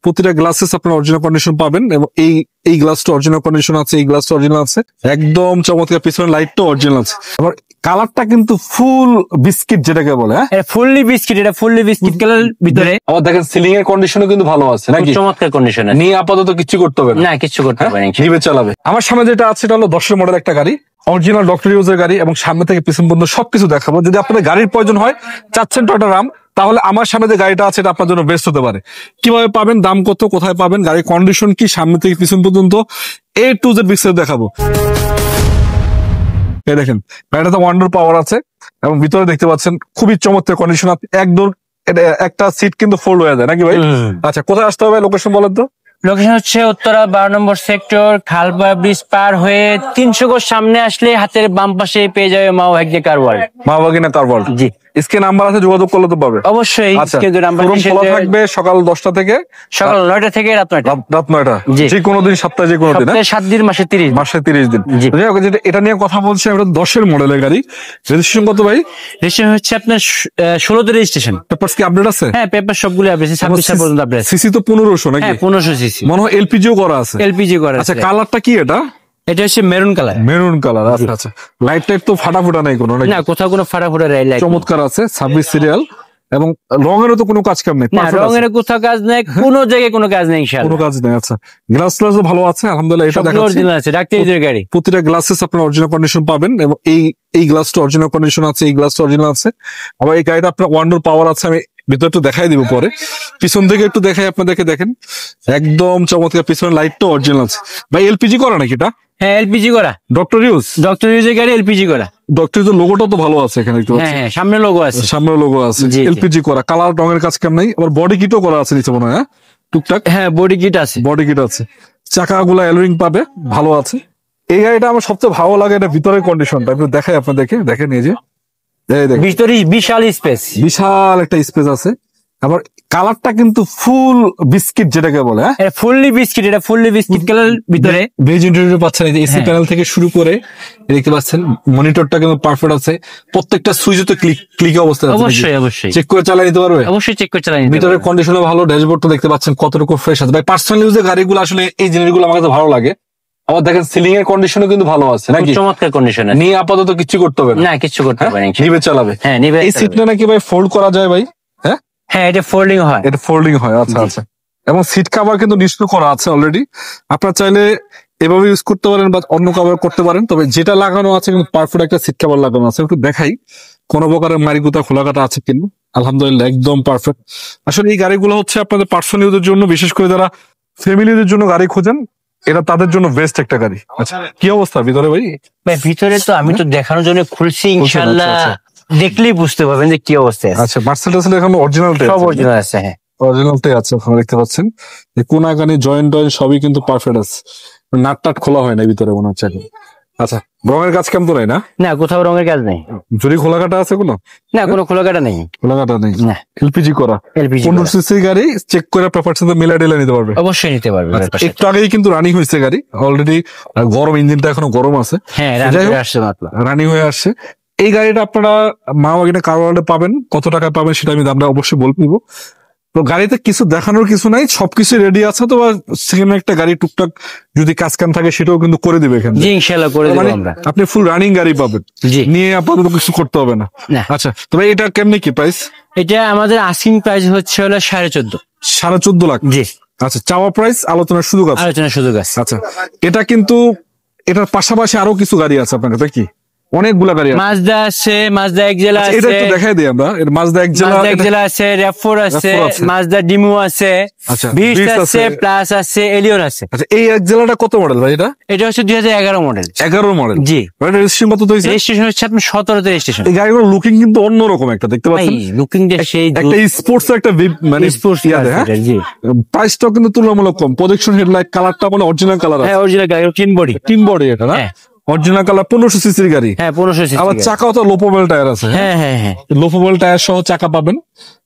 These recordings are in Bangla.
প্রতিটা গ্লাসেস আপনার অরিজিনাল কন্ডিশন পাবেন এবং এই গ্লাসটা অরিজিনাল কন্ডিশন আছে, এই গ্লাসটা অরিজিনাল আছে, একদম চমৎকার। পিছনের লাইটটা অরিজিনাল আছে। আবার কালারটা কিন্তু ফুল বিস্কিট যেটাকে বলে, হ্যাঁ ফুললি বিস্কিট, এটা ফুললি বিস্কিট কালার ভিতরে। আবার দেখেন সিলিং এর কন্ডিশনও কিন্তু ভালো আছে নাকি? চমৎকার কন্ডিশন আছে, নিয়ে আপাতত কিছু করতে হবে না, কিছু করতে হবে না, নিবে চালাবে। আমার সামনে যেটা আছে এটা হলো 10 মডেল একটা গাড়ি, অরিজিনাল ডক্টর ইউজের গাড়ি এবং সামনে থেকে পিছন পর্যন্ত সবকিছু দেখাবো। যদি আপনাদের গাড়ির প্রয়োজন হয়, চাচ্ছেন টয়োটা রাম, তাহলে আমার সামনে যে গাড়িটা আছে এটা আপনার জন্য বেস্ট হতে পারে। কিভাবে পাবেন, দাম কত, কোথায় পাবেন, গাড়ির কন্ডিশন কি, সামনে থেকে পিছন পর্যন্ত A to Z বিস্তারিত দেখাবো। এই দেখেন গাড়িটাতে ওয়ান্ডার পাওয়ার আছে এবং ভিতরে দেখতে পাচ্ছেন খুবই চমৎকার কন্ডিশন। একদম একটা সিট কিন্তু ফোল্ড হয়ে যায় নাকি ভাই? আচ্ছা, কোথায় আসতে হবে, লোকেশন বলেন তো। লোকেশন হচ্ছে উত্তরা 12 নম্বর সেক্টর, খালপাড়া ব্রিজ পার হয়ে 300 গজ সামনে আসলে হাতের বাম পাশে পেয়ে যাবে মা ভাগ্নে কার ওয়ার্ল্ড। মা ভাগ্নে কার ওয়ার্ল্ড, জি। স্ক্রিনে নাম্বার আছে, যোগাযোগ করলে তো পাবে অবশ্যই। স্ক্রিনে নাম্বার থাকবে সকাল 10টা থেকে সকাল 9টা থেকে রাত 9টা। রাত 9টা, যে কোনো দিন, সপ্তাহে যে কোনো দিন, 7 দিন, মাসে 30 দিন। এটা নিয়ে কথা বলছি আমরা। 10 মডেলের গাড়ি, রেজিস্ট্রেশন কত ভাই? রেজিস্ট্রেশন হচ্ছে আপনার 16তে রেজিস্ট্রেশন। পেপারস কি আপডেট আছে? হ্যাঁ, পেপার সবগুলো আপডেট আছে, 26 পর্যন্ত আপডেট আছে। সিসি তো 1500 নাকি? হ্যাঁ 1500 সিসি। মনে হয় এলপিজিও করা আছে। এলপিজি করা আছে। আচ্ছা, কালারটা কি এটা? এটা হচ্ছে মেরুন কালার। মেরুন কালার, আচ্ছা আচ্ছা। লাইট টাইট তো ফাটাফুটা নাই কোনো না, কোথাও কোনো ফাটাফুটা লাইট, চমৎকার আছে। 26 সিরিয়াল এবং রঙেরও তো কোনো কাজ কাম নেই? না, রঙের কোথাও কাজ নেই, কোনো জায়গায় কোনো কাজ নেই, ইনশাআল্লাহ কোনো কাজ নেই। আচ্ছা, গ্লাস গ্লাসও ভালো আছে আলহামদুলিল্লাহ। এটা দেখাচ্ছি অরিজিনাল আছে, ডাক্তারদের গাড়ি। প্রতিটা গ্লাসেস আপনার অরিজিনাল কন্ডিশন পাবেন এবং এই গ্লাসটা অরিজিনাল কন্ডিশন আছে, এই গ্লাসটা অরিজিনাল আছে। আবার এই গাড়িটা আপনার ওয়ান্ডার পাওয়ার আছে। আমি ভিতরে একটু দেখাই দিব পরে, পিছন থেকে একটু দেখাই আপনাদেরকে। দেখেন একদম চমৎকার, পিছনের লাইটটা অরিজিনাল আছে। ভাই এলপিজি করা নাকি এটা? হ্যাঁ এলপিজি করা, ডক্টর ইউজের গাড়ি, এলপিজি করা। ডক্টর ইউজের লোগোটা তো ভালো আছে এখানে, একটু হ্যাঁ সামনে লোগো আছে, সামনে লোগো আছে, এলপিজি করা, কালার রঙের কাজ কাম নাই। আবার বডি কিটও করা আছে নিচে মনে হয়, টুকটাক। হ্যাঁ বডি কিট আছে, চাকাগুলা এলোরিং পাবে, ভালো আছে। এই গাড়িটা আমার সবচেয়ে ভালো লাগে, এটা ভিতরের কন্ডিশনটা একটু দেখাই আপনাদেরকে। দেখেন এই যে ভিতরে বিশাল স্পেস, বিশাল একটা স্পেস আছে। আবার কালারটা কিন্তু ফুল বিস্কিট যেটাকে বলে, এটা ফুললি বিস্কিট, এটা ফুললি বিস্কিট কালার ভিতরে। বেজ ইন্টেরিয়র পাচ্ছেন, এই যে এসি প্যানেল থেকে শুরু করে দেখতে পাচ্ছেন, মনিটরটা কিন্তু পারফেক্ট আছে। প্রত্যেকটা সুইচে তো ক্লিক অবস্থায় আছে, অবশ্যই চেক করে চালিয়ে নিতে পারবে, অবশ্যই চেক করে চালিয়ে নিতে পারবে। ভিতরের কন্ডিশনও ভালো, ড্যাশবোর্ডটা দেখতে পাচ্ছেন কতটুকু ফ্রেশ আছে। ভাই পার্সোনাল ইউজের গাড়িগুলো আসলে এই জিনিসগুলো আমার কাছে ভালো লাগে। আবার দেখেন সিলিং এর কন্ডিশনও কিন্তু ভালো আছে নাকি? চমৎকার কন্ডিশন আছে, নিয়ে আপাতত কিছু করতে হবে না, কিছু করতে হবে না, নিবে চালাবে। হ্যাঁ নিবে। এই সিটটা নাকি ভাই ফোল্ড করা যায় ভাই? হ্যাঁ এটা ফোল্ডিং হয়, এটা ফোল্ডিং হয়, আচ্ছা আচ্ছা। এবং সিট কভার কিন্তু নিশ্চিত করা আছে অলরেডি। আপনারা চাইলে এভাবে ইউজ করতে পারেন বা অন্য কভার করতে পারেন, তবে যেটা লাগানো আছে কিন্তু পারফেক্ট একটা সিট কভার লাগানো আছে। একটু দেখাই কোন প্রকারের মারিগুতা খোলাকাটা আছে কিনা। আলহামদুলিল্লাহ একদম পারফেক্ট। আসলে এই গাড়িগুলো হচ্ছে আপনাদের পার্সোনাল ইউজের জন্য, বিশেষ করে যারা ফ্যামিলিদের জন্য গাড়ি খোঁজেন, এটা তাদের জন্য বেস্ট একটা গাড়ি। আচ্ছা, কি অবস্থা ভিতরে ভাই? ভিতরে তো আমি তো দেখানোর জন্য খুলছি, ইনশাআল্লাহ দেখলেই বুঝতে পারবেন যে কি অবস্থা আছে। আচ্ছা, মার্সেডিস এখন অরিজিনালটাই সব অরিজিনাল আছে, হ্যাঁ অরিজিনালটাই আছে। আপনারা দেখতে পাচ্ছেন এই কোনাকানি জয়েন্ট সবই কিন্তু পারফেক্ট আছে, নাট টাট খোলা হয় না ভিতরে মনে হচ্ছে। আচ্ছা, রঙের কাজ কেমন তো নাই না? না, কোথাও রঙের কাজ নেই। যদি খোলাকাটা আছে কোনো? না, কোনো খোলাকাটা নেই, খোলাকাটা নেই। না, এলপিজি করা, 15 সিসি গাড়ি, চেক করে পেপার সাথে মিলা টিলা নিতে পারবে, অবশ্যই নিতে পারবে। একটু আগেই কিন্তু রানিং হয়েছে গাড়ি অলরেডি, গরম, ইঞ্জিনটা এখনো গরম আছে। হ্যাঁ রানিং হয়ে আসছে। এই গাড়িটা আপনারা মা ভাগ্নে কার ওয়ার্ল্ডে পাবেন, কত টাকায় পাবেন সেটা আমি দামটা অবশ্যই বলবো। তো গাড়িতে কিছু দেখানোর কিছু নাই, সবকিছু রেডি আছে। তো সেখানে একটা গাড়ি টুকটাক যদি কাজ কাম থাকে সেটাও কিন্তু করে দিবে এখানে, ইনশাআল্লাহ করে দেব আমরা। আপনি ফুল রানিং গাড়ি পাবেন, নিয়ে আপাতত কিছু করতে হবে না। আচ্ছা, তবে এটা কেমনি কি প্রাইস? এটা আমাদের আস্কিং প্রাইস হচ্ছে হলো 14.5 14.5 লাখ। জি আচ্ছা, চাওয়া প্রাইস, আলোচনার সুযোগ আছে? আলোচনার সুযোগ আছে। আচ্ছা, এটা কিন্তু এটার পাশাপাশি আরো কিছু গাড়ি আছে আপনার কাছে কি? অনেকগুলা গাড়ি আছে, মাজদা আছে, মাজদা এক্সেলা আছে, এটা একটু দেখাই দিই আমরা। এর মাজদা এক্সেলা আছে, র‍্যাভ4 আছে, মাজদা ডিমো আছে, আচ্ছা বিস্ট আছে, প্লাস আছে, এলিয়ন আছে। আচ্ছা, এই এক্সেলাটা কত মডেল ভাই? এটা হচ্ছে 2011 মডেল। 11 মডেল, জি। এটা রেজিস্ট্রেশন কত হইছে? রেজিস্ট্রেশন হচ্ছে আপনার 17 তে রেজিস্ট্রেশন। এই গাড়িগুলোর লুকিং কিন্তু অন্যরকম একটা, দেখতে পাচ্ছেন লুকিংটা সেই একটা স্পোর্টস, একটা মানে স্পোর্টস ইয়াতে। হ্যাঁ, জি। প্রাইসটাও কিন্তু তুলনামূলক কম। প্রজেকশন হেডলাইট, কালারটা মানে অরিজিনাল কালার আছে। হ্যাঁ অরিজিনাল গাড়ি, টিন বডি এটা না? অরিজিনাল কালার, 1500 সিসির গাড়ি। হ্যাঁ 1500 সিসি। আবার চাকাও তো লোপোবেল টায়ার আছে। হ্যাঁ হ্যাঁ হ্যাঁ, লোপোবেল টায়ার সহ চাকা পাবেন।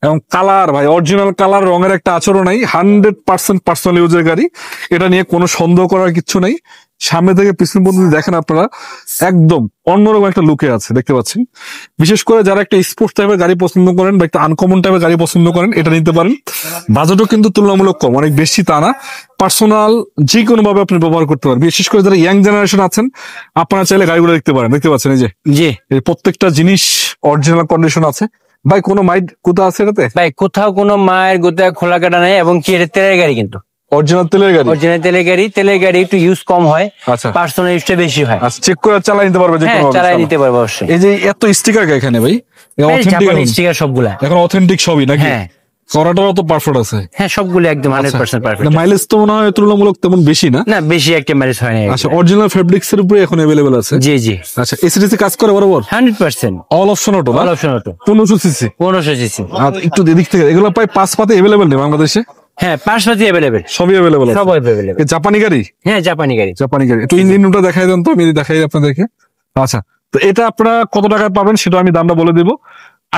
এবং কালার ভাই অরিজিনাল কালার, রঙের একটা আচরণ নাই। 100% পার্সোনাল ইউজের গাড়ি, এটা নিয়ে কোনো সন্দেহ করার কিছু নাই। সামনে থেকে পিছন পর্যন্ত দেখেন আপনারা একদম অন্যরকম একটা লুকে আছে দেখতে পাচ্ছেন। বিশেষ করে যারা একটা স্পোর্টস টাইপের গাড়ি পছন্দ করেন বা একটা আনকমন টাইপের গাড়ি পছন্দ করেন এটা নিতে পারেন। বাজেটও কিন্তু তুলনামূলক কম, অনেক বেশি তা না, পার্সোনাল যে কোনো ভাবে আপনি ব্যবহার করতে পারেন। বিশেষ করে যারা ইয়াং জেনারেশন আছেন আপনারা চাইলে গাড়িগুলো দেখতে পারেন। দেখতে পাচ্ছেন এই যে জি এই প্রত্যেকটা জিনিস অরিজিনাল কন্ডিশন আছে। ভাই কোনো মাইট কোথা আছে এটাতে? ভাই কোথাও কোনো মায়ের গোতা খোলা কাটা নেই, এবং কি এটা তেলের গাড়ি, কিন্তু অরিজিনাল তেলের গাড়ি। অরিজিনাল তেলের গাড়ি একটু ইউজ কম হয়, আচ্ছা পার্সোনাল ইউজটা বেশি হয়। আচ্ছা চেক করে চালাই নিতে পারবে যে কোনো ভাবে? চালাই নিতে পারবে অবশ্যই। এই যে এত স্টিকার এখানে ভাই, জাপানি স্টিকার সবগুলা এখন অথেন্টিক সবই নাকি? হ্যাঁ করাটাও তো পারফেক্ট আছে। হ্যাঁ সবগুলো একদম 100% পারফেক্ট। মাইলেজ তো মনে হয় তুলনামূলক তেমন বেশি না? না বেশি একটা মাইলেজ হয় না। আচ্ছা অরিজিনাল ফেব্রিক্স এর উপরে এখন अवेलेबल আছে? জি জি। আচ্ছা এসিডিসি কাজ করে বরাবর? 100% all option auto? All option auto 1500 CC. 1500 CC. আচ্ছা একটু এদিক থেকে এগুলো প্রায় 5 পাতে अवेलेबल নেই বাংলাদেশে? হ্যাঁ 5 পাতি अवेलेबल, সবই अवेलेबल আছে? সব अवेलेबल। এই জাপানি গাড়ি? হ্যাঁ জাপানি গাড়ি। জাপানি গাড়ি একটু ইঞ্জিনটা দেখাই দেন তো, আমি দেখাই আপনাদেরকে। আচ্ছা তো এটা আপনারা কত টাকায় পাবেন সেটা আমি দামটা বলে দিব।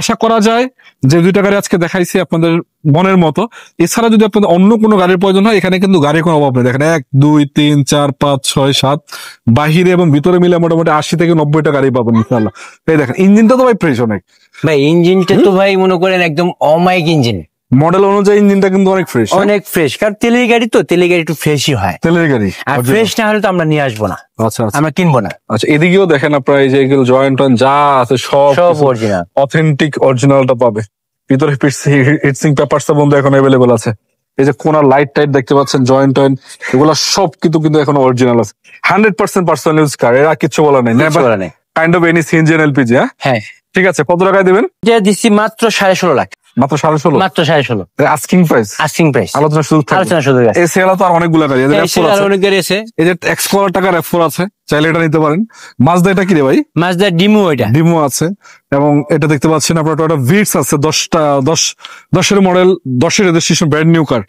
আশা করা যায় যে দুইটা গাড়ি আজকে দেখাইছি আপনাদের মনের মতো। এছাড়া যদি আপনাদের অন্য কোনো গাড়ির প্রয়োজন হয় এখানে কিন্তু গাড়ির কোনো অভাব নেই। দেখেন 1 2 3 4 5 6 7 বাহিরে এবং ভিতরে মিলে মোটামুটি 80 থেকে 90টা গাড়ি পাবেন ইনশাআল্লাহ। এই দেখেন ইঞ্জিনটা তো ভাই ফ্রেশ অনেক। ভাই ইঞ্জিনটা তো ভাই মনে করেন একদম অমাইক ইঞ্জিন, মডেল অনুযায়ী ইঞ্জিনটা কিন্তু অনেক ফ্রেশ, অনেক ফ্রেশ। কারণ তেলের গাড়ি তো, তেলের গাড়ি একটু ফ্রেশই হয়। তেলের গাড়ি আর ফ্রেশ না হলে তো আমরা নিয়ে আসবো না। আচ্ছা আমরা কিনবো না। আচ্ছা এদিকেও দেখেন আপনারা এই যে এগুলো জয়েন্ট যা আছে সব অরিজিনাল, অথেন্টিক অরিজিনালটা পাবে। ভিতরে হিটসিং পেপারসটা বন্ধু এখন अवेलेबल আছে। এই যে কোনার লাইট টাইট দেখতে পাচ্ছেন, জয়েন্ট টয়েন্ট এগুলো সব কিন্তু এখন অরিজিনাল আছে। 100% পার্সোনাল ইউজ কার, এরা কিছু বলা নাই। Kind of any CNG LPG. হ্যাঁ ঠিক আছে, কত টাকায় দিবেন? দিচ্ছি মাত্র 16.5 লাখ। মাত্র 16.5? মাত্র 16.5 আস্কিং প্রাইস। আস্কিং প্রাইস, আলোচনা শুরু থাকবে। আলোচনা শুরু হবে। এই সেলা তো আর অনেকগুলো গাড়ি আছে, অনেক গাড়ি আছে। এই যে এক্সপ্লোরার টাকার F4 আছে, চাইলে এটা নিতে পারেন। মাজদা এটা কি রে ভাই? মাজদা ডিমো, এটা ডিমো আছে। এবং এটা দেখতে পাচ্ছেন আপনার টয়োটা ভিটস আছে 10 model, 10 registration, brand new car.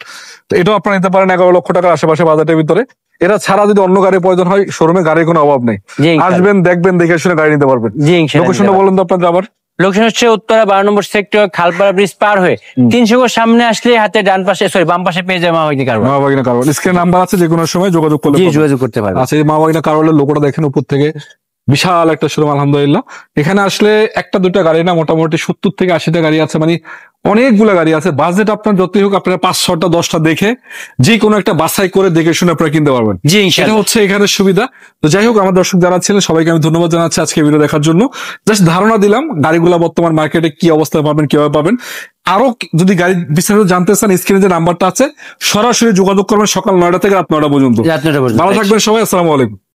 তো এটাও আপনারা নিতে পারেন 11 লক্ষ টাকার আশেপাশে বাজেটের ভিতরে। এরা ছাড়া যদি অন্য গাড়ির প্রয়োজন হয় শোরুমে গাড়ির কোনো অভাব নেই, আসবেন দেখবেন দেখে শুনে গাড়ি নিতে পারবেন। লোকেশনটা বলুন তো আপনাদের আবার। লোকেশন হচ্ছে উত্তরা 12 নম্বর সেক্টর, খালপাড়া ব্রিজ পার হয়ে 300 গজ সামনে আসলে হাতে ডান পাশে বাম পাশে পেয়ে যায় মা বাগিনা কারওয়াল। স্ক্রিন নাম্বার আছে, যে কোনো সময় যোগাযোগ করতে পারবেন। আচ্ছা এই মা বাগিনা কারওয়ালের লোগোটা দেখেন উপর থেকে, বিশাল একটা শোরুম আলহামদুলিল্লাহ। এখানে আসলে একটা দুটা গাড়ি না, মোটামুটি 70 থেকে 80টা গাড়ি আছে, মানে অনেকগুলা গাড়ি আছে। বাজেট আপনার যতই হোক আপনারা 5-6টা 10টা দেখে যে কোনো একটা বাছাই করে দেখে শুনে আপনারা কিনতে পারবেন। এটা হচ্ছে এখানে সুবিধা। তো যাই হোক আমার দর্শক যারা ছিলেন সবাইকে আমি ধন্যবাদ জানাচ্ছি আজকে ভিডিও দেখার জন্য। জাস্ট ধারণা দিলাম গাড়িগুলা বর্তমান মার্কেটে কি অবস্থায় পাবেন, কিভাবে পাবেন। আরো যদি গাড়ি বিস্তারিত জানতে চান স্ক্রিনে যে নাম্বারটা আছে সরাসরি যোগাযোগ করবেন সকাল 9টা থেকে রাত 9টা পর্যন্ত। ভালো থাকবেন সবাই, আসসালামু আলাইকুম।